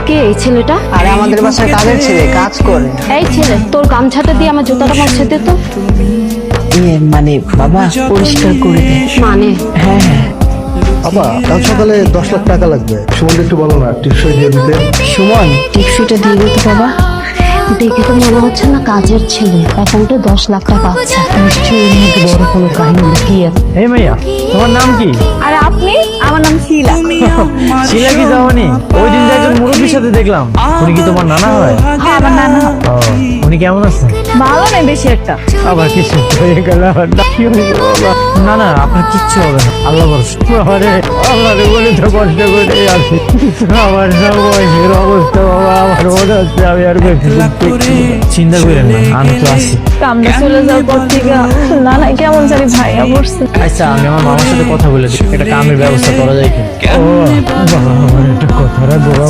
কে এই ছেলেটা? আরে আমাদের বাসায় কাজের ছেলে, কাজ করে। এই ছেলে, তোর গামছাটা দিয়ে আমার জুতাটা মুছে দে তো। মানে বাবা পরিষ্কার করে দে। মানে হ্যাঁ হ্যাঁ। বাবা কাল সকালে 10 লাখ টাকা লাগবে, সুমনকে একটু বলো না টিপসই দিয়ে দিতে। সুমন টিকসুটা দিয়ে দে তো বাবা। দেখে তো মনে হচ্ছে না কাজের ছেলে, অ্যাকাউন্টে 10 লাখ টাকা আছে। নিশ্চয়ই এর মধ্যে বড় কোনো কাহিনী লুকিয়ে আছে। এই মাইয়া, তোমার নাম কি? আর আপনি? আমার নাম শিলা। শিলা কি যাওনি? ওই দিন যে একজন মুরব্বীর সাথে দেখলাম, উনি কি তোমার নানা হয়? হ্যাঁ, আমার নানা। ও, উনি কেমন আছেন? ভালো নেই বেশি একটা। আবার কিছু হয়ে গেল, আবার কি হয়েছে বাবা? না না, আপনার কিচ্ছু হবে না, আল্লাহ ভরসা। আরে আল্লাহরে বলে তো কষ্ট করে আছি। আমার না বয়সের অবস্থা বাবা, আমার মনে হচ্ছে আমি আর বেশি চিন্তা করেন না, আমি তো আছি। কামটা চলে যাওয়ার পর থেকে নানা কেমন জানি ভাইয়া পড়ছে। আচ্ছা, আমি আমার মামার সাথে কথা বলে দিই, একটা কামের ব্যবস্থা করা যায় কি? ও বাবা, আমার একটা কথা রাখবো বাবা।